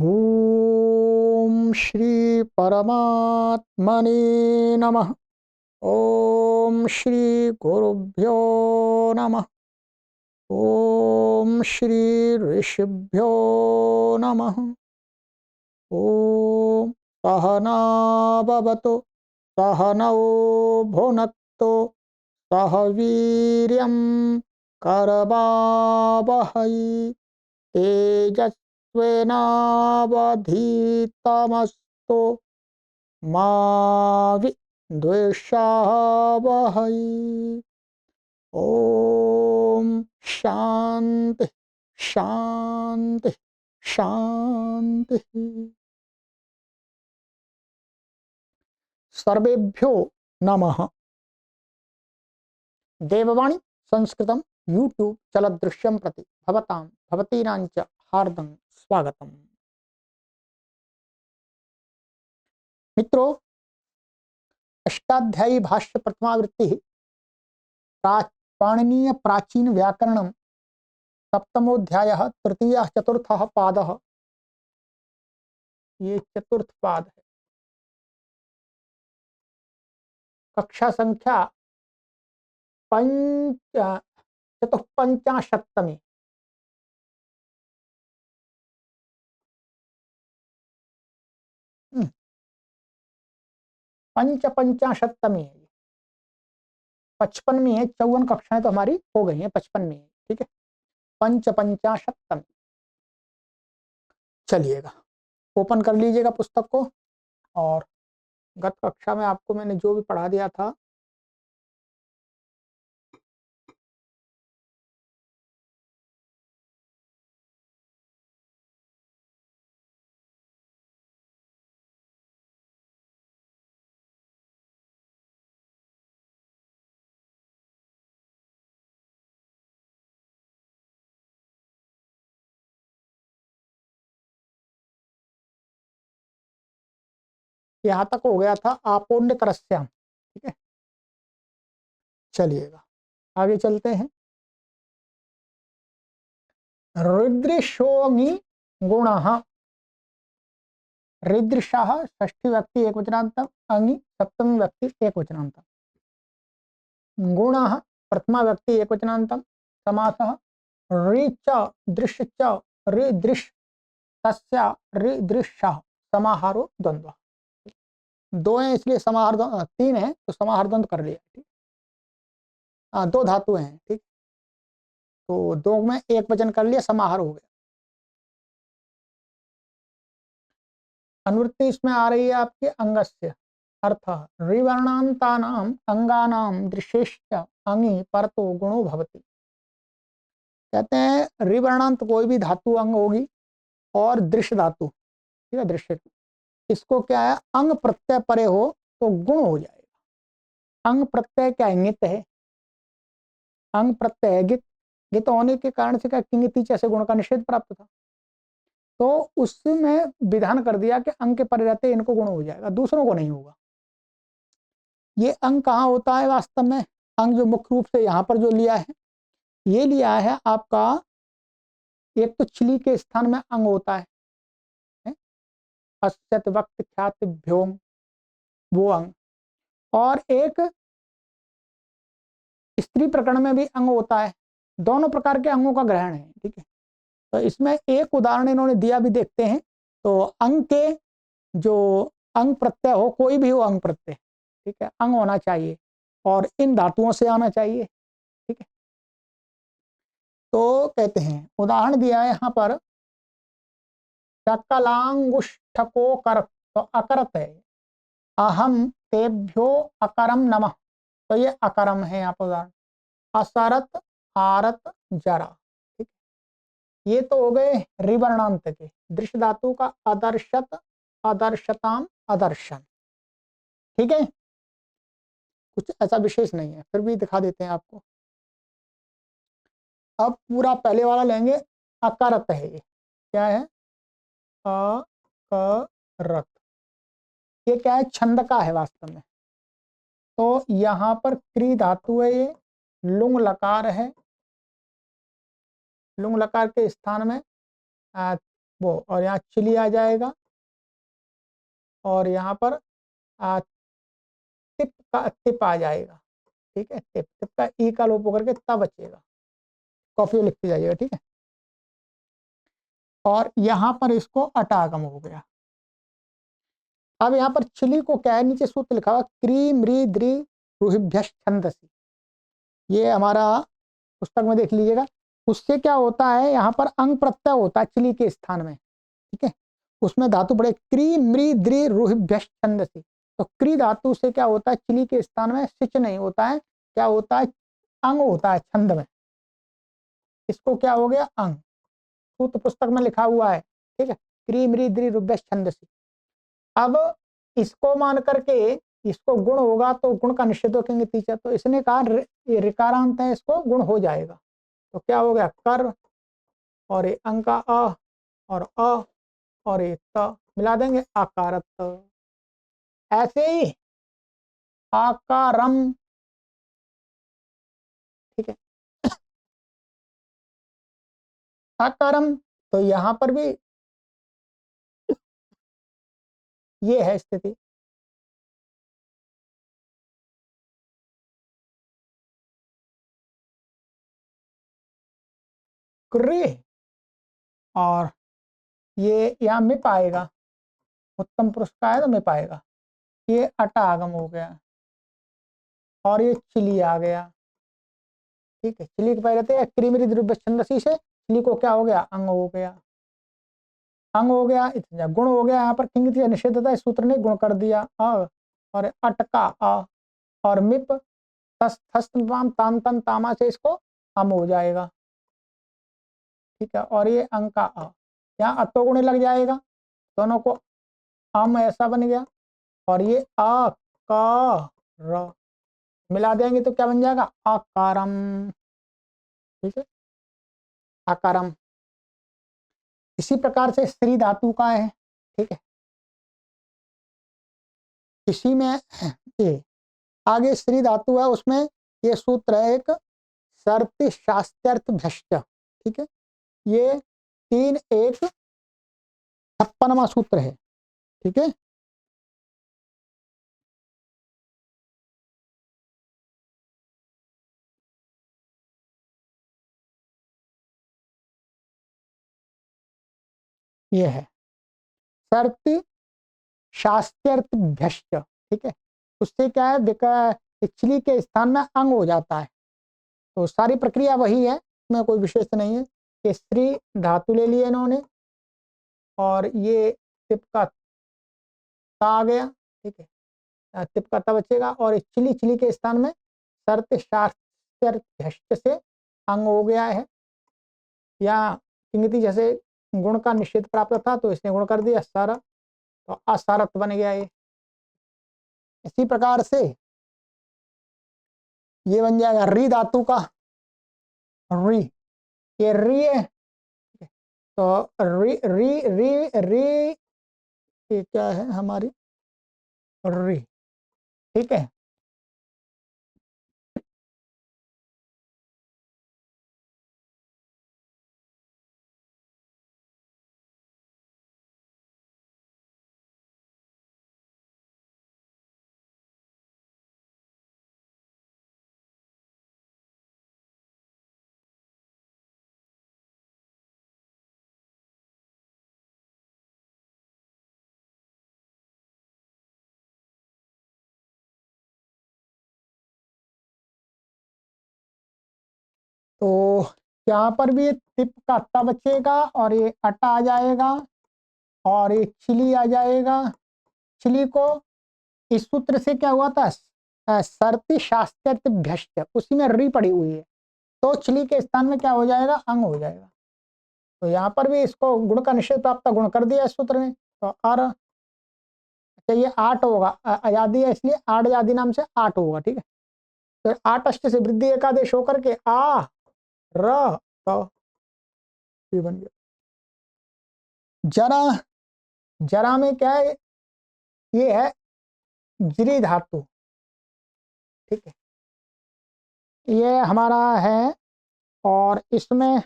ओम श्री परमात्मने नमः। ओम श्री गुरुभ्यो नमः। ओम श्री ऋषिभ्यो नमः। ओम सहना भवतु सहनौ भुनक्तु सह वीर्यं करवावहै तेजस्विनावधीतमस्तु मा विद्विषावहै। ओम शांति शांति शांति। सर्वेभ्यो नमः। देववाणी संस्कृतं यूट्यूब चलदृश्यं प्रति भवतां भवतीनां च हार्दं स्वागतम्। मित्रों, अष्टाध्यायी भाष्य प्रथमावृत्ति पाणिनीय प्राचीन व्याकरणं सप्तमोध्यायः तृतीयः चतुर्थः पादः। ये चतुर्थ पाद है। कक्षा संख्या चतुःपंचाशत्तमी। पंचपंचाशत्तमी है। 55 में है। 54 कक्षाएं तो हमारी हो गई हैं, 55 में है। ठीक है, पंचपंचाशत्तमी। चलिएगा, ओपन कर लीजिएगा पुस्तक को। और गत कक्षा में आपको मैंने जो भी पढ़ा दिया था यहाँ तक हो गया था आपोन्य तरस्याम। ठीक है, चलिएगा आगे चलते हैं। ऋद्रिशोङि गुणः। ऋद्रिशः षष्ठी व्यक्ति एकवचनान्तम्, अंगि सप्तमी व्यक्ति एकवचनान्तम्। गुणः प्रथमा व्यक्ति एकवचनान्तम्। समासः ऋच दृश्य च ऋदृश् तस्य ऋदृश्यः समाहारो द्वंद्व। दो है इसलिए समाहार, तीन है तो समाहार द्वंद्व कर लिया। ठीक, दो धातु हैं। ठीक, तो दो में एक वचन कर लिया, समाहार हो गया। अनुवृत्ति इसमें आ रही है आपके अंगस्य। अर्थ रिवर्णान्तानाम अंगानाम दृश्यश्च अंगी परतो गुणो भवति। कहते हैं रिवर्णांत कोई भी धातु अंग होगी और दृश्य धातु, ठीक है, दृश्य, इसको क्या है, अंग प्रत्यय परे हो तो गुण हो जाएगा। अंग प्रत्यय क्या है, ङित है। अंग प्रत्यय गित, गित होने के कारण से क्या किंगिति जैसे गुण का निषेध प्राप्त था, तो उसमें विधान कर दिया कि अंग के परे रहते इनको गुण हो जाएगा, दूसरों को नहीं होगा। ये अंग कहाँ होता है वास्तव में? अंग जो मुख्य रूप से यहाँ पर जो लिया है, ये लिया है आपका, एक तो चिली के स्थान में अंग होता है, अस्यत वक्त ख्यात भ्योम, वो अंग। और एक स्त्री प्रकरण में भी अंग होता है। दोनों प्रकार के अंगों का ग्रहण है। ठीक है, तो इसमें एक उदाहरण इन्होंने दिया भी, देखते हैं। तो अंग के जो अंग प्रत्यय हो, कोई भी हो अंग प्रत्यय, ठीक है, अंग होना चाहिए और इन धातुओं से आना चाहिए। ठीक है, तो कहते हैं उदाहरण दिया है यहाँ पर, शकलांगुष्ठको कर, तो अकरत है। अहम तेभ्यो अकरम नमः, तो ये अकरम है यहाँ पर उदाहरण। असरत आरत जरा। ठीक, ये तो हो गए रिवर्णांत के। दृश्य धातु का अदर्शत अदर्शताम अदर्शन। ठीक है, कुछ ऐसा विशेष नहीं है, फिर भी दिखा देते हैं आपको। अब पूरा पहले वाला लेंगे, अकरत है। ये क्या है, अकरत, ये क्या है, छंद का है वास्तव में। तो यहाँ पर क्री धातु है, ये लुंग लकार है। लुंग लकार के स्थान में वो, और यहाँ चिली आ जाएगा, और यहाँ पर टिप का टिप आ जाएगा। ठीक है, टिप टिप का ई का लोप होकर के ता बचेगा। कॉपी लिखते जाइएगा। ठीक है, और यहाँ पर इसको अटागम हो गया। अब यहाँ पर चिली को क्या है, नीचे सूत्र लिखा हुआ क्री मृ द्रि रुहिभ्यः छंदसि, ये हमारा पुस्तक में देख लीजिएगा। उससे क्या होता है, यहाँ पर अंग प्रत्यय होता है चिली के स्थान में। ठीक है, उसमें धातु पड़े क्री मृ द्रि रुहिभ्यः छंदसि, तो क्री धातु से क्या होता है, चिली के स्थान में सिच नहीं होता है, क्या होता है, अंग होता है छंद में। इसको क्या हो गया, अंग। सूत्र पुस्तक में लिखा हुआ है। ठीक है, क्री मृ द्रि रुहिभ्यः छंदसि। अब इसको मान करके इसको गुण होगा तो गुण का निषेध रखेंगे टीचर, तो इसने कहा ये ऋकारांत है, इसको गुण हो जाएगा। तो क्या हो गया, कर, और ये अंक का अ, और ये त मिला देंगे, आकारत। ऐसे ही आकारम। ठीक है, आकारम, तो यहां पर भी ये है स्थिति। क्रे, और ये यहाँ में पाएगा, उत्तम पुरुष का है तो में पाएगा। ये अटा आगम हो गया, और ये चिली आ गया। ठीक है, चिली के पहले थे क्रीमरी द्रव्य छंदसी से, चिली को क्या हो गया, अंग हो गया। अंग हो गया, इतना गुण हो गया। यहाँ पर किंग निषेधता, इस सूत्र ने गुण कर दिया। और अटका अ, और मिप तस थस्तम ताम तन तामा से इसको अम हो जाएगा। ठीक है, और ये अंक का अ, यहाँ अतो गुण लग जाएगा, दोनों को अम ऐसा बन गया। और ये अ क र मिला देंगे तो क्या बन जाएगा, अकारम। ठीक है, अकारम। इसी प्रकार से स्त्री धातु का है। ठीक है, इसी में ये आगे स्त्री धातु है, उसमें ये सूत्र है एक सर्ति शास्त्यर्थ भ्रष्ट। ठीक है, ये 3-1-56वां सूत्र है। ठीक है, ये है सर्ति शास्त्यर्थ भ्रष्ट। ठीक है, उससे क्या है, पिछली के स्थान में अंग हो जाता है। तो सारी प्रक्रिया वही है, इसमें कोई विशेष नहीं है। कि स्त्री धातु ले लिए इन्होंने, और ये टिप का ता आ गया। ठीक है, टिप का ता बचेगा, और चिली चिली के स्थान में सर्त शास्त्र भ्रष्ट से अंग हो गया है। या किंगति जैसे गुण का निषेध प्राप्त था तो इसने गुण कर दिया सर, तो असारत बन गया ये। इसी प्रकार से ये बन जाएगा री धातु का री, ये री है। तो री री री री, ये क्या है हमारी री। ठीक है, तो यहाँ पर भी टिप का ता बचेगा, और ये अटा आ जाएगा, और ये चिली आ जाएगा। चिली को इस सूत्र से क्या हुआ था, सर्ति शास्त्र भ्यष्ट, उसी में री पड़ी हुई है, तो चिली के स्थान में क्या हो जाएगा, अंग हो जाएगा। तो यहाँ पर भी इसको गुण का निषेध प्राप्त गुण कर दिया इस सूत्र ने। तो अच्छा ये 8 होगा, आजादी है इसलिए आठ आजादी नाम से 8 होगा। ठीक है, तो 8 अष्ट से वृद्धि एकादेश होकर के आ र तो ये बन गया। जरा, जरा में क्या है, ये है जिरी धातु। ठीक है, ये हमारा है, और इसमें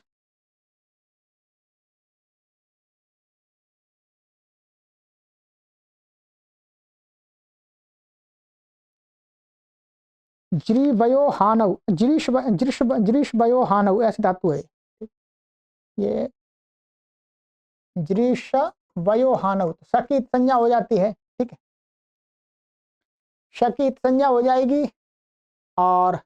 ज्रीवयो हानव, ज्रीश वयो ऐसी धातु है ये, ज्रीश वयो हानव, सकी संज्ञा हो जाती है, ठीक है, शकी संज्ञा हो जाएगी। और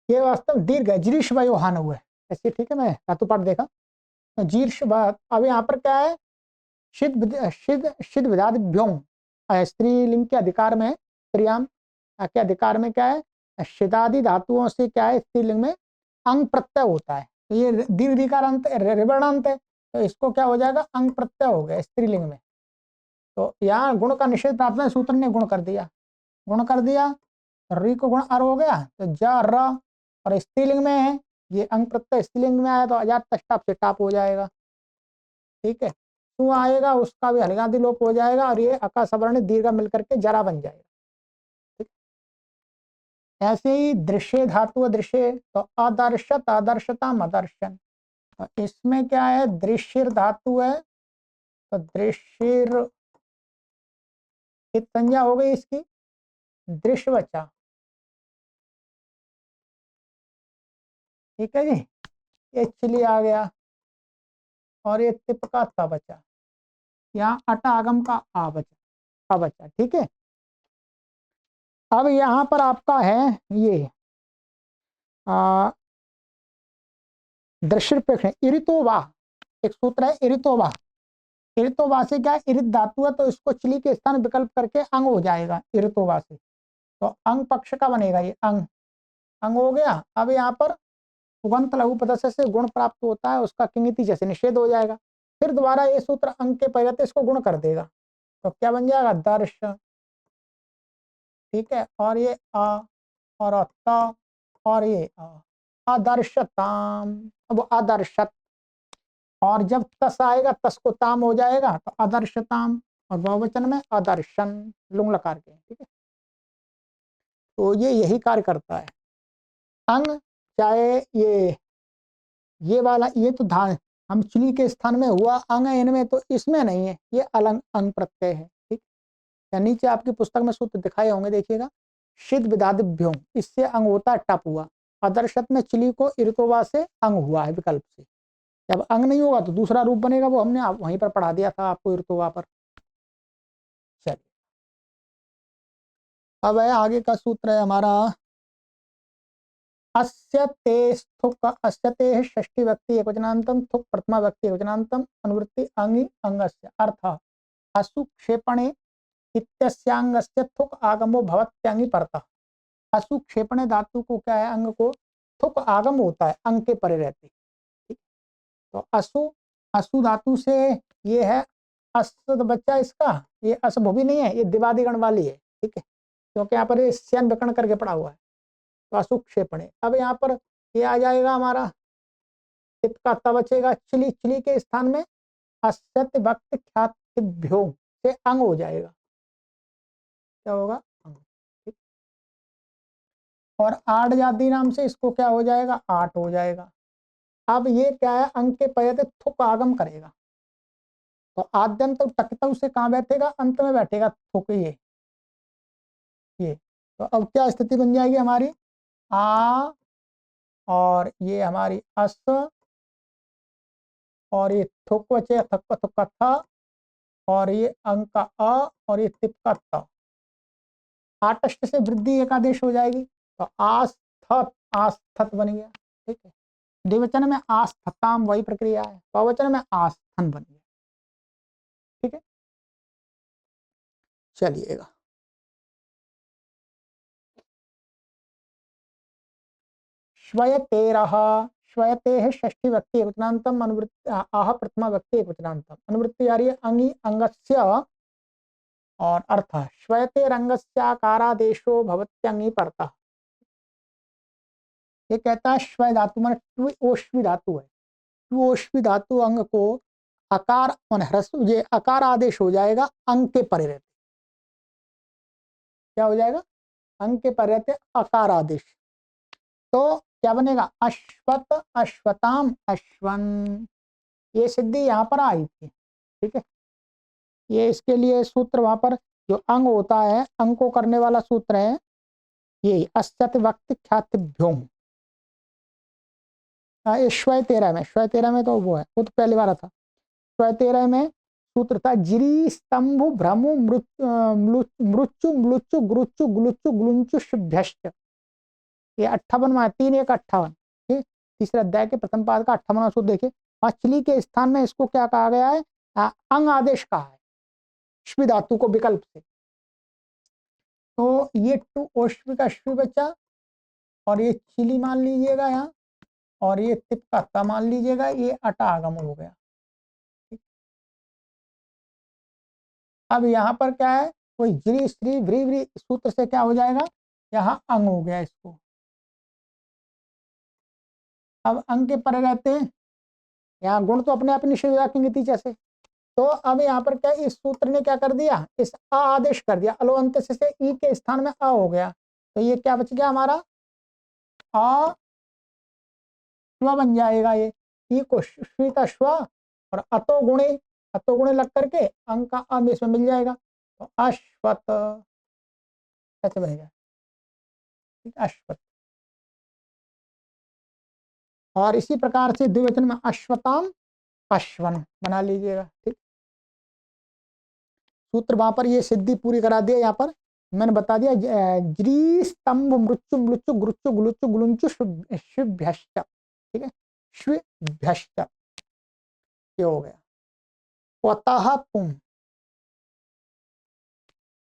ये वास्तव दीर्घ है, ज्रीश वयो हानव है ऐसे, ठीक है, मैं धातु पाठ देखा तो जीर्ष। अब यहाँ पर क्या है, शिद विदादिभ्यों, स्त्रीलिंग के अधिकार में, स्त्रियाम के अधिकार में क्या है, शिदादि धातुओं से क्या है, स्त्रीलिंग में अंग प्रत्यय होता है। तो ये दीर्घ ऋकार अंत रिवर्णांत है, तो इसको क्या हो जाएगा, अंग प्रत्यय हो गया स्त्रीलिंग में। तो यहाँ गुण का निषेध प्राप्त सूत्र ने गुण कर दिया, गुण कर दिया, री को गुण अर हो गया, तो ज र, और स्त्रीलिंग में है ये अंग प्रत्यय, स्त्रीलिंग में आया तो अजात तष्टाप से टाप हो जाएगा, ठीक है। तू आएगा उसका भी हलगादि लोप हो जाएगा, और ये अका सवर्ण दीर्घ मिलकर के जरा बन जाएगा, ठीक। ऐसे ही दृश्य धातु, दृश्य तो अदर्शत, अदर्शता, मदर्शन। तो इसमें क्या है, दृश्य धातु है, तो दृश्य संज्ञा हो गई इसकी दृश्यवचा, ठीक है जी। ये चिली आ गया, और ये तिप का ता बचा, यहाँ अटा आगम का आ बचा, बचा, ठीक है। अब यहाँ पर आपका है ये दृश्यपेक्ष इरितोवा, एक सूत्र है इरितोवा। इरितोवा से क्या है, इरित धातु है, तो इसको चिली के स्थान विकल्प करके अंग हो जाएगा इरितोवा से, तो अंग पक्ष का बनेगा ये, अंग, अंग हो गया। अब यहाँ पर उगंत लघु पदस्य से गुण प्राप्त होता है, उसका किंगिति जैसे निषेध हो जाएगा। फिर दोबारा ये सूत्र अंग के परिवर्ते इसको गुण कर देगा, तो क्या बन जाएगा, दर्श, ठीक है। और ये आ, और त, और ये आदर्शताम, अब आदर्शत, और जब तस आएगा तस को ताम हो जाएगा, तो आदर्शताम, और बहुवचन में आदर्शन, लुंग लकार के, ठीक है। तो ये यही कार्य करता है अंग, चाहे ये वाला, ये तो धान हम चुली के स्थान में हुआ अंग है इनमें, तो इसमें नहीं है, ये अलग अंग प्रत्यय है, ठीक। या नीचे आपकी पुस्तक में सूत्र दिखाए होंगे, देखिएगा, शिद विदादिभ्यों, इससे अंग होता है टप हुआ, आदर्शत में चिली को इर्तोवा से अंग हुआ है विकल्प से। जब अंग नहीं होगा तो दूसरा रूप बनेगा, वो हमने वहीं पर पढ़ा दिया था आपको इर्तोवा पर। चलिए अब है आगे का सूत्र है हमारा, अस्य ते स्थुक, अस्य ते षष्ठी व्यक्ति एकवचनांतम, थुक प्रथमा व्यक्ति एकवचनांतम, अनुवृत्ति अंगी अंगस्य, अर्थ असुक्षेपणे इत्यस्यांगस्य थुक आगमो भवत्यांगी परतः। असुक्षेपणे धातु को क्या है, अंग को थुक आगम होता है, अंग के परे रहते, ठीक। तो असु, असु धातु से ये है अस बच्चा, इसका ये असभुवि नहीं है, ये दिवादिगण वाली है, ठीक है, क्योंकि यहाँ पर ये स्यन विकर्ण करके पड़ा हुआ है, तो असुक्षेपणे। अब यहाँ पर ये आ जाएगा हमारा टिप का ता बचेगा, चिली, चिली के स्थान में अस्यत वक्त ख्यातिभ्यो से अंग हो जाएगा। क्या होगा? अंग। ठीक। और आठ जाति नाम से इसको क्या हो जाएगा? आठ हो जाएगा। अब ये क्या है? अंग के पयते थुक आगम करेगा, तो आद्यंत तो टकता उसे कहाँ बैठेगा? अंत में बैठेगा थुक। ये तो अब क्या स्थिति बन जाएगी हमारी? आ, और ये हमारी अस, और ये थुक बचे थक का थुक का था, और ये अंक का अ, और ये तिप का त। आटष्ट से वृद्धि एकादेश हो जाएगी, तो आस्थत, आस्थत बन गया। ठीक है। द्विवचन में आस्थताम वही प्रक्रिया है, बहुवचन में आस्थन बन गया। ठीक है, चलिएगा। श्वयतेरः, श्वयते षष्ठी व्यक्ति एकवचनान्तम अनुवृत्ति आह प्रथमा व्यक्ति एकवचनान्तम। अनुवृत्ति आ रही है अंगी अंगस्य, और अर्थ श्वयते रंगस्याकारादेशो भवत्यंगी परतः। ये कहता है श्वय धातु माने ट्विओश्वी धातु है। ट्विओश्वी धातु अंग को आकार माने ह्रस्व, ये आकार आदेश हो जाएगा अंग के परे रहते। क्या हो जाएगा? अंग के परे रहते आकार आदेश। तो क्या बनेगा? अश्वत, अश्वताम, अश्वन। ये सिद्धि यहाँ पर आई थी। ठीक है, ये इसके लिए सूत्र वहां पर जो अंग होता है, अंग को करने वाला सूत्र है ये अस्यत वक्त ख्यातिभ्योम। श्वय 13 में, श्वय 13 में तो वो है, वो तो पहली बार था। श्वय 13 में सूत्र था जिरी स्तंभु भ्रमु मृत्यु मृत्यु गुरुचु गुलुचु गुलुंचु शुभ्यश्च। ये 58 में 3 1 58। ठीक, तीसरे अध्याय के प्रथम पाद का 58वां सूत्र देखिए। मछली के स्थान में इसको क्या कहा गया है? अंग आदेश कहा है श्वी धातु को विकल्प से। तो ये टू ओश्वी का श्वी बचा, और ये चिली मान लीजिएगा यहाँ, और ये तिप का ता मान लीजिएगा, ये अटा आगम हो गया। अब यहाँ पर क्या है? कोई ज्री श्री व्री व्री सूत्र से क्या हो जाएगा? यहाँ अंग हो गया इसको। अब अंग के परे रहते हैं, यहाँ गुण तो अपने आप निश्चित हो जाएंगे नतीजे से। तो अब यहाँ पर क्या, इस सूत्र ने क्या कर दिया? इस आ आदेश कर दिया, अलो अंत से ई के स्थान में अ हो गया। तो ये क्या बच गया हमारा? आ श्व बन जाएगा। ये ई को श्विता श्व, और अतो गुणे लग करके अंक का अ में इसमें मिल जाएगा, तो अश्वत ऐसे बनेगा। ठीक, अश्वत। और इसी प्रकार से द्विवचन में अश्वताम, अश्वन बना लीजिएगा। ठीक, सूत्र वहां पर ये सिद्धि पूरी करा दिया। यहाँ पर मैंने बता दिया ज्री स्तंभ मृत्यु मृत्यु गुरुचु गुलुचु गुलुंचु शुभ्यश्च। ठीक है, शुभ्यश्च ये हो गया। पतः पुम,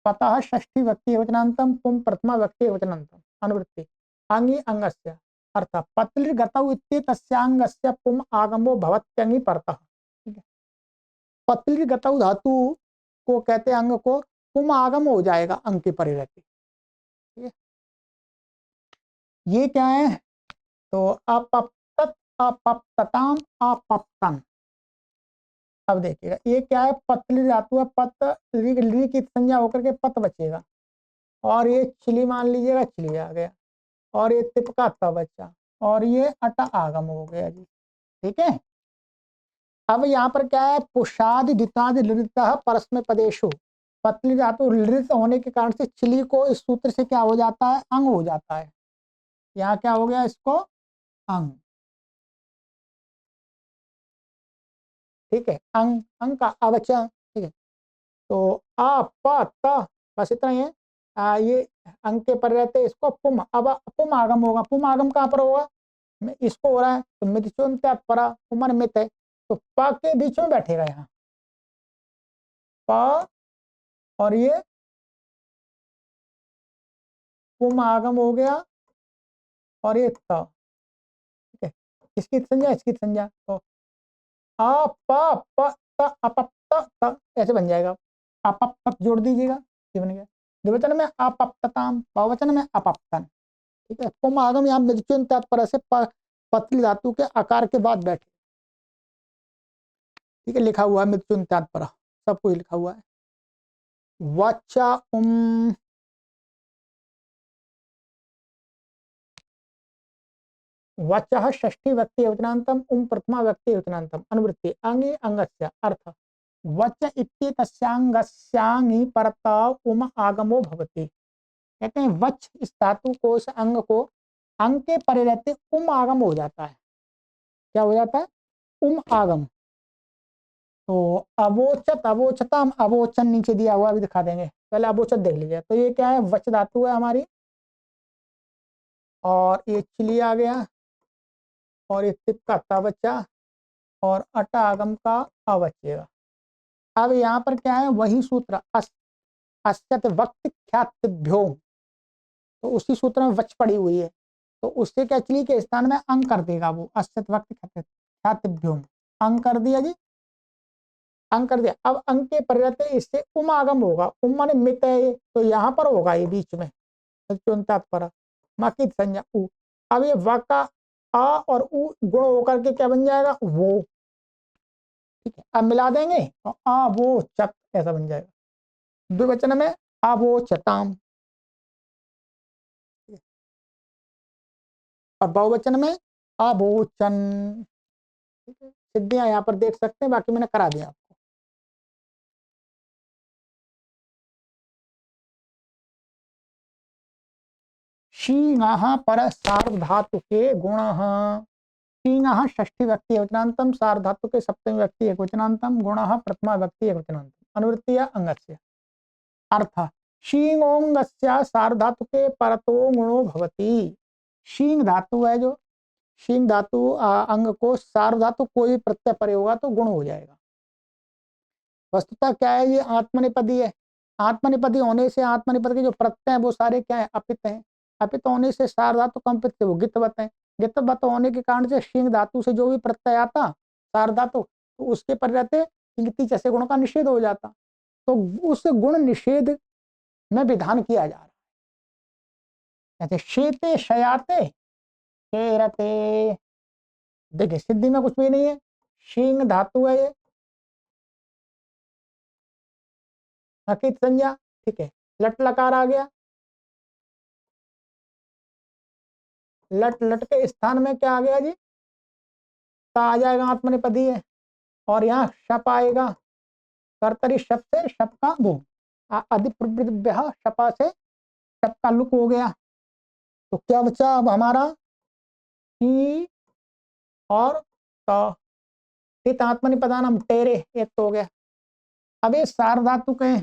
पतः षष्ठी व्यक्ति वचनांतम, पुम प्रथमा व्यक्ति वचनांतम। अनुवृत्ति अंगी अंगस्य अर्थात पत्लिर्गतौ इति तस्यांगस्य पुम आगमो भवत्यंगी परतः। ठीक है, पत्लिर्गतौ धातु को कहते हैं अंग को, पुम आगम हो जाएगा अंग के परे रहते। ठीक है, ये क्या है? तो अपप्तत, अपप्तताम, अपप्तन। अब देखिएगा ये क्या है? पतली धातु है, पत ली की संज्ञा होकर के पत बचेगा, और ये चिली मान लीजिएगा, चिली आ गया, और ये तिपका त बचा, और ये अटा आगम हो गया जी। ठीक है, अब यहाँ पर क्या है? पुषादि द्वितादि लृतः परस्मै पदेशु। पतली धातु लृत होने के कारण से चिली को इस सूत्र से क्या हो जाता है? अंग हो जाता है। यहाँ क्या हो गया इसको? अंग। ठीक है, अंग, अंग का अवचय। ठीक है, तो आ प त बस इतना ही है। ये अंग के पर रहते इसको पुम। अब पुम आगम होगा, पुम आगम कहाँ पर होगा? इसको हो रहा है तो मिथुन त्याग परा, उमन मित है, तो प के बीच में बैठेगा यहाँ प, और ये पुम आगम हो गया, और ये त। ठीक है, इसकी संज्ञा, इसकी संज्ञा, तो आ प प त अपप त ऐसे बन जाएगा। अपप जोड़ दीजिएगा, ये बन गया। द्विवचन में अपप्तताम, बहुवचन में अपप्तन। ठीक है, पुम आगम यहाँ मिथुन त्याग पर से पतली धातु के आकार के बाद बैठे। ठीक है, लिखा हुआ है मृत्युंतात पर, सब कुछ लिखा हुआ है। वाचा वाचः षष्ठी व्यक्ति वचनान्तम प्रथमा व्यक्ति वचनान्तम अनुवृत्ति अंगी अंगस्य अर्थ वच इत्येतस्याङ्गस्याङि परता आगमो भवति। कहते हैं वच इस धातु को, इस अंग को अंग के परे रहते आगम हो जाता है। क्या हो जाता है? आगम। तो अवोचत अवोचताम, अवोचन नीचे दिया हुआ, अभी दिखा देंगे, पहले अवोचत देख लीजिए। तो ये क्या है? वच धातु है हमारी, और ये चिली आ गया, और ये तिप का तवचा, और अटा आगम का अवचेगा। अब यहाँ पर क्या है? वही सूत्र अस्यत वक्त ख्यातिभ्यो, तो उसी सूत्र में वच पड़ी हुई है, तो उससे क्या चिली के स्थान में अंग कर देगा वो, अस्यत वक्त ख्यातिभ्यो, अंग कर दिया जी, अंग कर दिया। अब अंग के परिवर्ते इससे आगम होगा, माने मित है ये, तो यहाँ पर होगा ये बीच में पर मकित संज्ञा उ। अब ये व का आ और उ गुण होकर के क्या बन जाएगा? वो। ठीक है, अब मिला देंगे तो आ वो चत ऐसा बन जाएगा। द्विवचन में आ वो चताम, और बहुवचन में अबोचन। सिद्धियां यहाँ पर देख सकते हैं, बाकी मैंने करा दिया आपको। शींगः पर सार्वधातु के गुण, शींगः षष्ठी व्यक्ति वचनांतम, सार्वधातु के सप्तमी व्यक्ति एक वचनांतम, गुणः प्रथमा व्यक्ति एक वचनांतम, अनुवृत्ति अंगस्य अर्थ शींगोंगस्य सार्वधातु के परतो गुणो भवति। शींग धातु है जो, शींग धातु अंग को सार्वधातु कोई प्रत्यय परे होगा तो गुण हो जाएगा। वस्तुतः क्या है? ये आत्मनेपदी है। आत्मनेपदी होने से आत्मनेपद के जो प्रत्यय है वो सारे क्या है? अपित हैं। अपित होने से सार्वधातु कंपित थे, वो गितवत है। गितवत होने के कारण से शींग धातु से जो भी प्रत्यय आता सार्वधातु, तो उसके पर रहते इंगति जैसे गुणों का निषेध हो जाता। तो उस गुण निषेध में विधान किया जा रहा है। कहते शेते शयाते शेरते, देखिए सिद्धि में कुछ भी नहीं है, शींग धातु है ये, अकित संज्ञा। ठीक है, लट लकार आ गया, लट लट के स्थान में क्या आ गया जी? ता आ जाएगा, आत्मनेपदी है। और यहाँ शप आएगा, कर्तरी शप से शप का वो अधिप्रवृद्ध शपा से शप का लुक हो गया। तो क्या बचा अब हमारा? टी और त, आत्मनिपदानम टेरे, एक तो हो गया। अब ये सार्वधातु के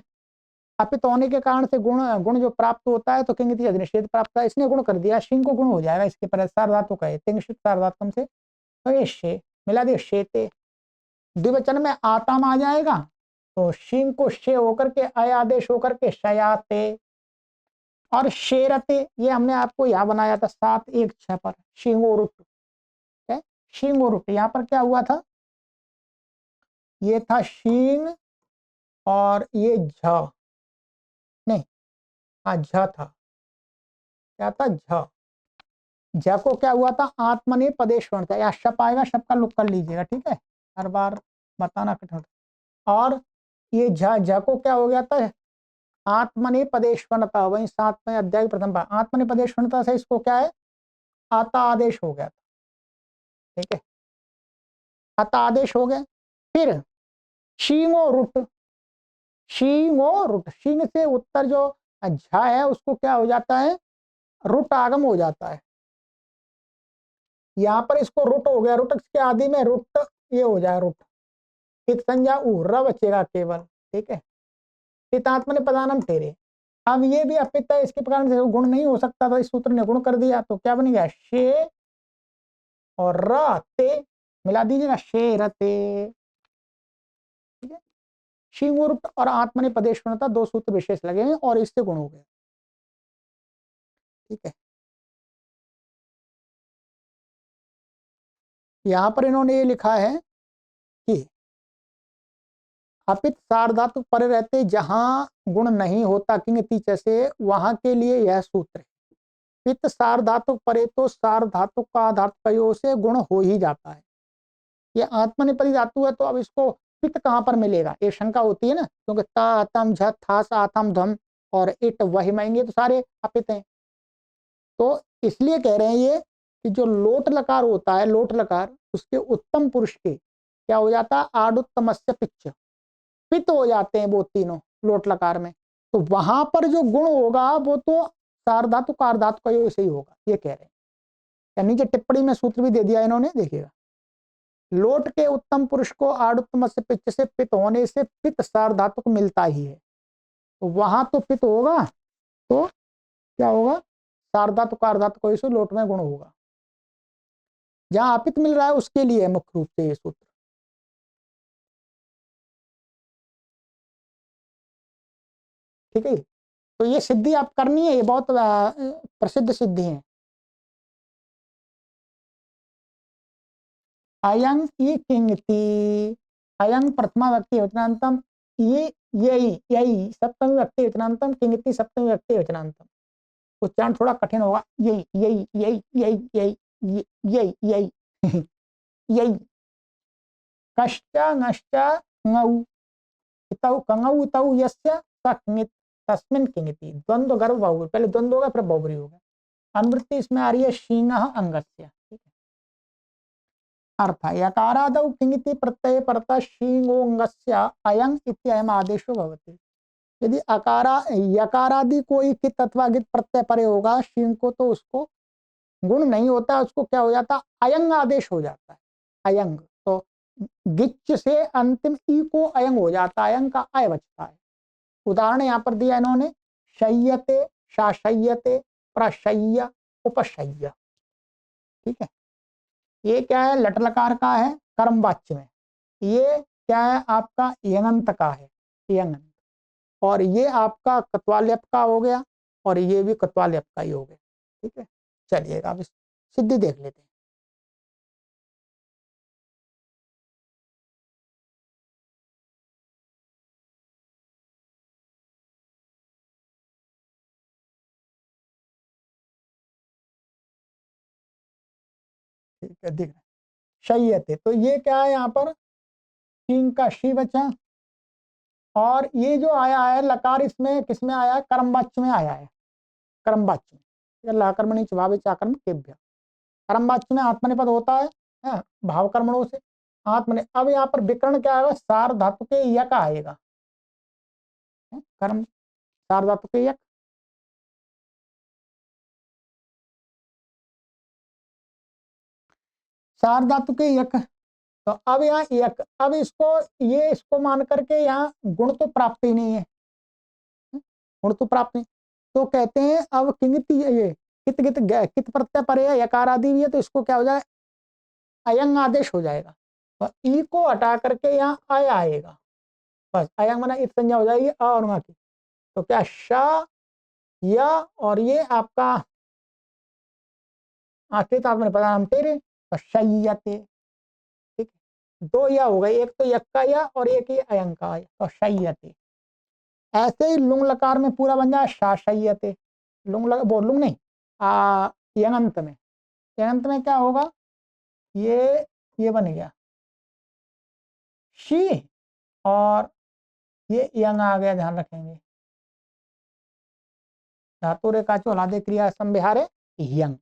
अपित होने के कारण से गुण गुण जो प्राप्त होता है, तो किंगति अधिनिषेध प्राप्त है, इसने गुण कर दिया, शिंग को गुण हो जाएगा इसके पर, सार्वधातु का है तिंगशित सार्वधातुकम से, तो ये शे मिला दिया शेते। द्विवचन में आताम आ जाएगा, तो शिंग को शे होकर के अय आदेश होकर के शयाते, और शेरते ये हमने आपको यहाँ बनाया था 7-1-6 पर, शिंगोरुट है, शिंगोरुट। यहाँ पर क्या हुआ था? ये था शींग, और ये झ नहीं, हाँ झ था, क्या था? झ। झ को क्या हुआ था? आत्मने पदेश्वर था, या शप आएगा, शप का लुक कर लीजिएगा, ठीक है, हर बार बताना कठिन। और ये झ, झ को क्या हो गया था? आत्मने पदेश्वरता, वही 7वें अध्याय प्रथम पाठ, आत्मने पदेश्वरता से इसको क्या है? आता आदेश हो गया था। ठीक है, आता आदेश हो गया। फिर शींगो रुट, शींगो रुट, शींग से उत्तर जो झा है उसको क्या हो जाता है? रुट आगम हो जाता है। यहाँ पर इसको रुट हो गया, रुट के आदि में रुट ये हो जाए, रुट इत संज्ञा उ र बचेगा केवल। ठीक है, चितात्मने पदानम तेरे। अब ये भी अपित है, इसके कारण से गुण नहीं हो सकता था, इस सूत्र ने गुण कर दिया, तो क्या बन गया? शे और रते मिला दीजिएगा, शे रते। ठीक है, शिंगुरुट और आत्मने पदेश्वरता दो सूत्र विशेष लगे हैं, और इससे गुण हो गया। ठीक है, यहां पर इन्होंने ये लिखा है कि अपित सार्वधातु परे रहते जहां गुण नहीं होता किंग तीच से, वहां के लिए यह सूत्र है। पित सार्वधातु परे तो सार्वधातु का धातुकयो से गुण हो ही जाता है। ये आत्मनेपदी धातु है, तो अब इसको पित कहाँ पर मिलेगा, ये शंका होती है ना, क्योंकि ता तम झ था सा थम धम और इट वही माएंगे तो सारे अपित हैं। तो इसलिए कह रहे हैं ये कि जो लोट लकार होता है, लोट लकार, उसके उत्तम पुरुष के क्या हो जाता है, आडुत्तमस्य पिच्च, पित हो जाते हैं वो तीनों लोट लकार में। तो वहां पर जो गुण होगा वो तो सार्वधातु कार्धातु का ऐसे ही होगा, ये कह रहे हैं। या नीचे टिप्पणी में सूत्र भी दे दिया इन्होंने, देखिएगा। लोट के उत्तम पुरुष को आडुत्तम से पिच से पित होने से पित सार्वधातुक मिलता ही है, तो वहां तो पित होगा, तो क्या होगा, सार्वधातुक कार्धातुक को ऐसे लोट में गुण होगा। जहां अपित मिल रहा है उसके लिए मुख्य रूप से ये सूत्र। ठीक है, तो ये सिद्धि आप करनी है, ये बहुत प्रसिद्ध सिद्धि है। अयं ई किंगति, अयं प्रथमा व्यक्ति वचनांतम, ये यही यही सप्तमी व्यक्ति वचनांतम, किंगति सप्तमी व्यक्ति वचनांतम। उच्चारण थोड़ा कठिन होगा, यही यही यही यही यही यही यही यही कश्च नश्च ngौ तौ कंगौ तौ यस्य स किंगित तस्मिन् किंगिति। द्वंद्व गर्भ बहुब्री, पहले द्वंद्व होगा फिर बहुब्री होगा। अनुवृत्ति इसमें आ रही है शींग अंगस्य। ठीक है, अर्थ यकारादौ किंगिति प्रत्यय परतः शींगोंगस्य अयं इत्ययम् आदेशो भवति। यदि अकारा यकारादि कोई कित अथवा गित प्रत्यय परे होगा शींग को, तो उसको गुण नहीं होता, उसको क्या हो जाता, अयंग आदेश हो जाता है, अयंग। तो गिच से अंतिम ई को अयंग हो जाता है, अयंग का अय बचता है। उदाहरण यहाँ पर दिया इन्होंने, शय्यते, शाशय्यते, प्रशय्य, उपशय्य। ठीक है, ये क्या है, लट लकार का है कर्म वाच्य में, ये क्या है आपका यंगंत का है, यंगंत, और ये आपका कत्वाल्यप का हो गया, और ये भी कत्वाल्यप का ही हो गया। ठीक है, चलिएगा अब सिद्धि देख लेते हैं। ठीक है, दिख रहा है शय्यते, तो ये क्या है यहाँ पर, शींग का शी बचा, और ये जो आया है लकार, इसमें किसमें आया है, कर्मवाच्य में आया है, कर्मवाच्य में, लाकर्मणि स्वभाव चाकर्म केभ्य, कर्मवाच्य में आत्मनिपद होता है, भाव कर्मणों से आत्मने। अब यहाँ पर विकर्ण क्या आएगा, सार धातु के यक आएगा, कर्म सार धातु के यक, सार धातु के यक। तो अब यहाँ यक, अब इसको ये इसको मान करके यहाँ गुण तो प्राप्त ही नहीं है, गुण तो प्राप्त नहीं, तो कहते हैं अब किंगित ये कित कित कित प्रत्यय परे है, यकार आदि भी है, तो इसको क्या हो जाए, अयंग आदेश हो जाएगा, और ई को हटा करके यहाँ अय आएगा, बस अयंग मना इत संज्ञा हो जाएगी अ और मा की। तो क्या श या, और ये आपका आखिरी तो आपने पता नाम तेरे, तो शय्यते। ठीक है, दो या हो गए, एक तो यक का या और एक ही अयंग का या, तो शय्यते। ऐसे ही लुंग लकार में पूरा बन जाए शाशय्यते, लुंग लग वो लुंग नहीं, यंगंत में, यंगंत में क्या होगा, ये बन गया शी, और ये यंग आ गया, ध्यान रखेंगे, धातु रेखा चौलादे क्रिया संविहारे यंग।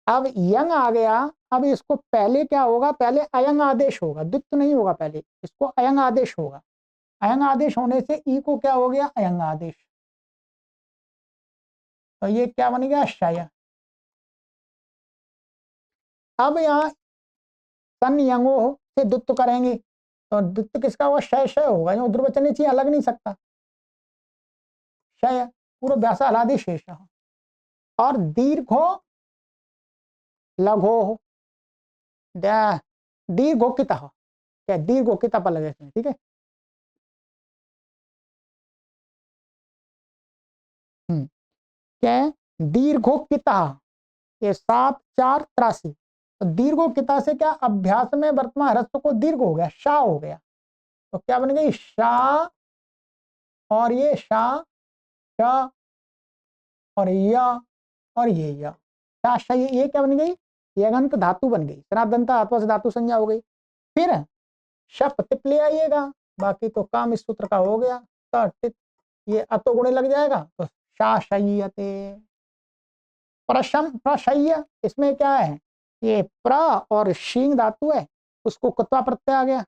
अब यंग आ गया, अब इसको पहले क्या होगा, पहले अयंग आदेश होगा, द्वित्व नहीं होगा, पहले इसको अयंग आदेश होगा, अयंग आदेश होने से ई को क्या हो गया, अयंग आदेश, तो ये क्या बन गया, शय। अब यहाँ सन यंगो से द्वित्व करेंगे, तो द्वित्व किसका होगा, शय शय होगा, जो ध्रुवचन चाहिए अलग नहीं सकता, शय पूर्व व्यास अलादि शेष, और दीर्घो लघो, दीर्घोकित, क्या दीर्घोकित पर लगे इसमें। ठीक है, क्या है, दीर्घोकिता, ये 7 4 83, तो दीर्घोकिता से क्या, अभ्यास में वर्तमान ह्रस्व को दीर्घ हो गया, शाह हो गया, तो क्या बन गई, शाह, और ये शाह, श, और या, और ये या, शाह शाह, ये क्या बन गई, यगंत धातु बन गई, सनातनता आत्मा से धातु संज्ञा हो गई। फिर शप तिप ले आइएगा, बाकी तो काम इस सूत्र का हो गया। टिप ये अतो गुणे लग जाएगा तो शाशय्यते। प्रशय्य इसमें क्या है, ये प्र और शींग धातु है, उसको कुत्वा प्रत्यय आ गया।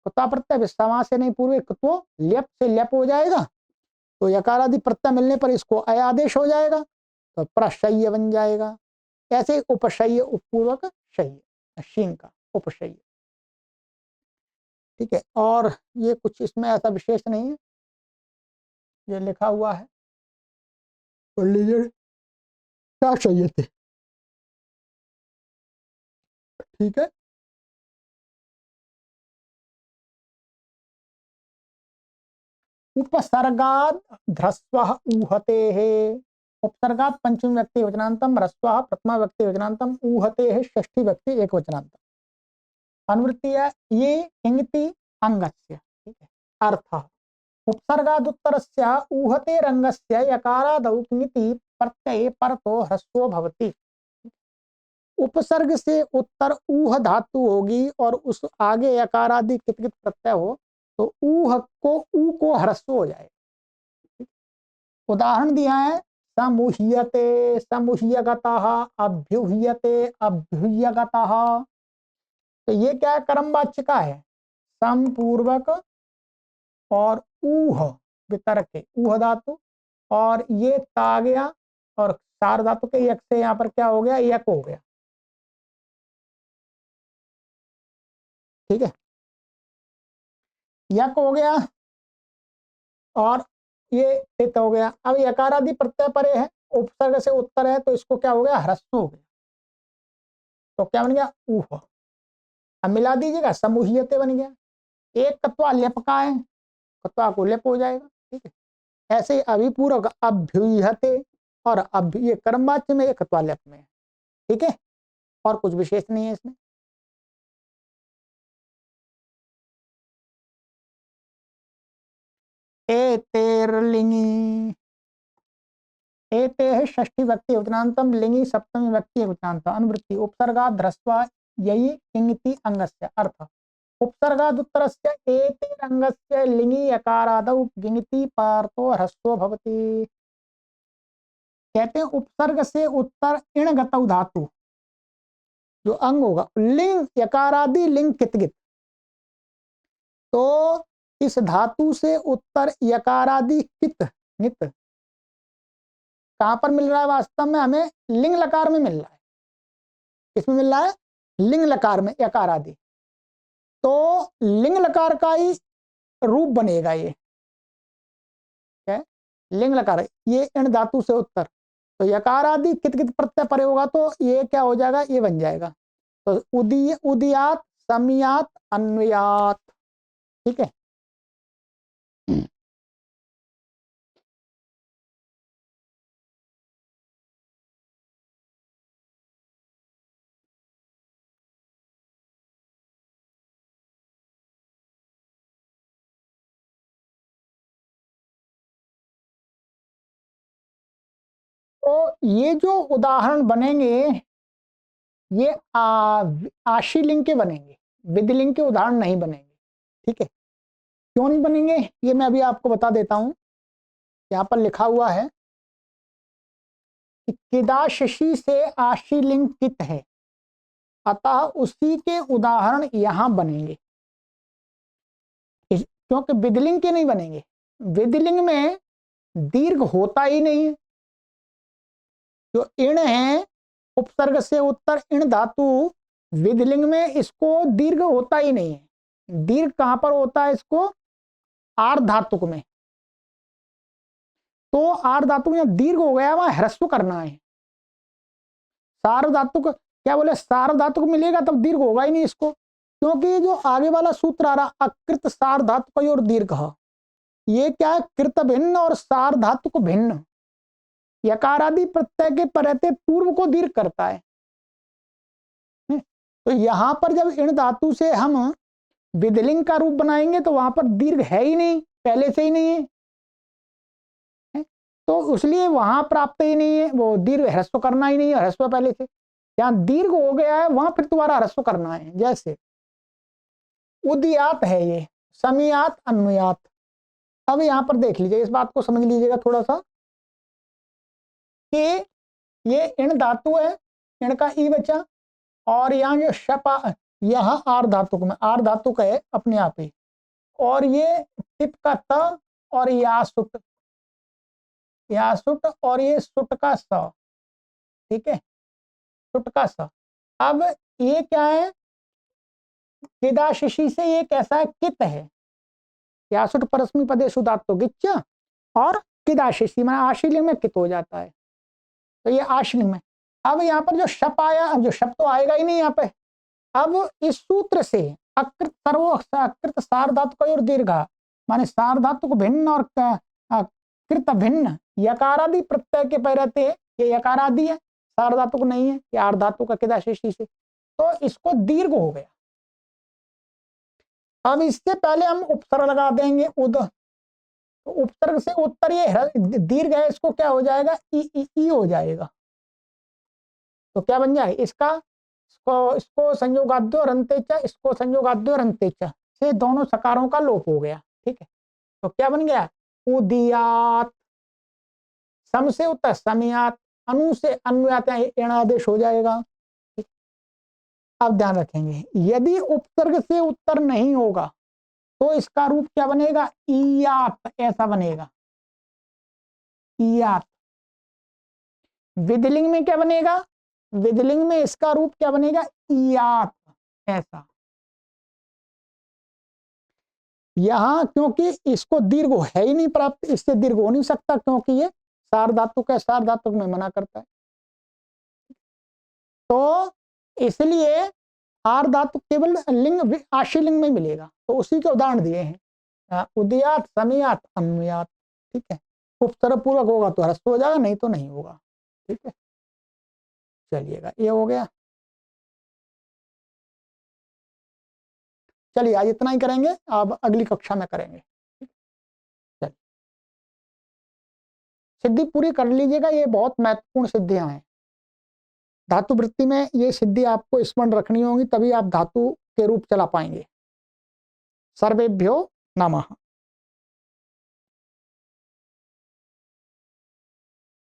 कुत्वा प्रत्यय समास से नहीं पूर्व कुत्वो ल्यप से ल्यप हो जाएगा, तो यकार आदि प्रत्यय मिलने पर इसको अय आदेश हो जाएगा, तो प्रशय्य बन जाएगा। ऐसे उपशय्य उपपूर्वक शय्य, शींग का उपशय्य। ठीक है, और ये कुछ इसमें ऐसा विशेष नहीं है, ये लिखा हुआ है पढ़ लीजिए। क्या चाहिए थे, ठीक है। उपसर्गाद ध्रस्व ऊहते है, उपसर्गात पंचमी व्यक्ति वचनांतम, ह्रस्व प्रथमा व्यक्ति वचनांतम, ऊहते है षष्ठी व्यक्ति एक वचनांतम। अनुवृत्ति है ये इंगति अंगस्य, ठीक है। अर्थ उपसर्गादुत्तरस्य ऊहते रंगस्य यकारादौ किंगति प्रत्यये परतो ह्रस्वो भवति। उपसर्ग से उत्तर ऊह धातु होगी और उस आगे यकारादि कित प्रत्यय हो तो ऊह को ऊ को ह्रस्व हो जाए। उदाहरण दिया है समूह्यते समूह्यगतः, अभ्युह्यते अभ्युह्यगतः। तो ये क्या है, कर्मवाच्य का है, समपूर्वक और ऊह वितरक के ऊह धातु, और ये ता गया और सार धातु के यक से यहाँ पर क्या हो गया, यक हो गया। ठीक है, यक हो गया और ये इत हो गया। अब यकारादि प्रत्यय परे है, उपसर्ग से उत्तर है, तो इसको क्या हो गया, ह्रस्व हो गया, तो क्या बन गया, ऊह। अब मिला दीजिएगा, समूहियते बन गया। एक कत्वा लेप का है, कत्वा को लेप हो जाएगा। ठीक है, ऐसे ही अभिपूर्वक अभ्युह्यते और ये कर्मवाच्य में, एक कत्वा लेप में। ठीक है, और कुछ विशेष नहीं है इसमें। एतेर्लिंगी, एते है षष्ठी व्यक्ति वचनांतम, लिंगी सप्तमी व्यक्ति वचनांत। अनुवृत्ति उपसर्गाद ध्रस्वा ययि किंगति अंगस्य। अर्थ उपसर्गादुत्तरस्य एते रंगस्य लिंगी यकारादौ किंगति पार्थो ह्रस्वो भवति। कहते हैं उपसर्ग से उत्तर इण गतौ धातु जो अंग होगा, लिंग यकारादि लिंग कितगित, तो इस धातु से उत्तर यकारादि कित नित कहां पर मिल रहा है, वास्तव में हमें लिंग लकार में मिल रहा है। इसमें मिल रहा है लिंग लकार में यकार आदि, तो लिंग लकार का ही रूप बनेगा ये, क्या लिंग लकार, ये इन धातु से उत्तर, तो यकार आदि कित कित प्रत्यय परे होगा, तो ये क्या हो जाएगा, ये बन जाएगा। तो उदीयात समयात अन्वयात। ठीक है, तो ये जो उदाहरण बनेंगे ये आशीलिंग के बनेंगे, विधिलिंग के उदाहरण नहीं बनेंगे। ठीक है, क्यों नहीं बनेंगे ये मैं अभी आपको बता देता हूं। यहाँ पर लिखा हुआ है कि किदाशशी से आशीलिंग कित है, अतः उसी के उदाहरण यहां बनेंगे, क्योंकि विधिलिंग के नहीं बनेंगे। विधिलिंग में दीर्घ होता ही नहीं है। जो इण है उपसर्ग से उत्तर इण धातु, विधिलिंग में इसको दीर्घ होता ही नहीं है। दीर्घ कहां पर होता है, इसको आर्ध धातुक में, तो आर्ध धातुक में दीर्घ हो गया, वहां ह्रस्व करना है। सार्व धातुक क्या बोले, सार्व धातुक मिलेगा तब दीर्घ होगा ही नहीं इसको, क्योंकि जो आगे वाला सूत्र आ रहा अकृत सार्ध धातुक और दीर्घ, ये क्या है, कृत भिन्न और सार्ध धातुक भिन्न। यकारादि प्रत्यय के परते पूर्व को दीर्घ करता है। तो यहां पर जब इन धातु से हम विधिलिंग का रूप बनाएंगे तो वहां पर दीर्घ है ही नहीं, पहले से ही नहीं है, तो इसलिए वहां प्राप्त ही नहीं है, वो दीर्घ ह्रस्व करना ही नहीं है, ह्रस्व पहले से। जहां दीर्घ हो गया है वहां फिर दोबारा ह्रस्व करना है। जैसे उदयात है ये, समियात अन्वयात। अब यहाँ पर देख लीजिए, इस बात को समझ लीजिएगा थोड़ा सा कि ये इण धातु है, इण का ई बचा, और यहाँ जो शपा, यहाँ आर धातु में, आर धातु का है अपने आप ही, और ये टिप का त और यासुट, यासुट, और ये सुट का स, ठीक है, सुट का स। अब ये क्या है, किदाशिशी से ये कैसा है, कित है, यासुट परस्मी पदेशु धातु गिच्च, और किदाशिशी में आशीलिंग में कित हो जाता है, तो ये आशीलिंग में। अब यहाँ पर जो शप आया, अब जो शप तो आएगा ही नहीं यहाँ पे। अब इस सूत्र से अकृत सर्वो अकृत सार धातु का और दीर्घा, माने सार धातु को भिन्न और कृत भिन्न यकारादि प्रत्यय के पे रहते हैं, ये यकारादि है, सार धातु को नहीं है, ये आर धातु का किदाशिशी से, तो इसको दीर्घ हो गया। अब इससे पहले हम उपसर्ग लगा देंगे उद, तो उपसर्ग से उत्तर ये दीर्घ है, इसको क्या हो जाएगा, ई हो जाएगा। तो क्या बन जाए इसका, इसको संयोगाद्यो और अंत्येच, इसको संयोगाद्यो और अंत्येच से दोनों सकारों का लोप हो गया, ठीक है। तो क्या बन गया, उदियात, सम से उत्तर समियात, अनु से अन्वयात, एणादेश हो जाएगा। अब ध्यान रखेंगे, यदि उपसर्ग से उत्तर नहीं होगा तो इसका रूप क्या बनेगा, इयात, ऐसा बनेगा, इयात। विधिलिंग में क्या बनेगा, विधिलिंग में इसका रूप क्या बनेगा, इयात, ऐसा। यहां क्योंकि इसको दीर्घ है ही नहीं प्राप्त, इससे दीर्घ हो नहीं सकता, क्योंकि ये सार धातु का, सार धातु में मना करता है, तो इसलिए आर धातु केवल लिंग आशीलिंग में मिलेगा। तो उसी के उदाहरण दिए हैं, उदयात, समियात, अन्वयात, ठीक है। उपसर्ग पूर्वक होगा तो ह्रस्व हो जाएगा, नहीं तो नहीं होगा, ठीक है। चलिएगा, ये हो गया। चलिए आज इतना ही करेंगे, अब अगली कक्षा में करेंगे। चलिए, सिद्धि पूरी कर लीजिएगा, ये बहुत महत्वपूर्ण सिद्धियां हैं। धातु वृत्ति में ये सिद्धि आपको स्मरण रखनी होगी, तभी आप धातु के रूप चला पाएंगे। सर्वेभ्यो नमः।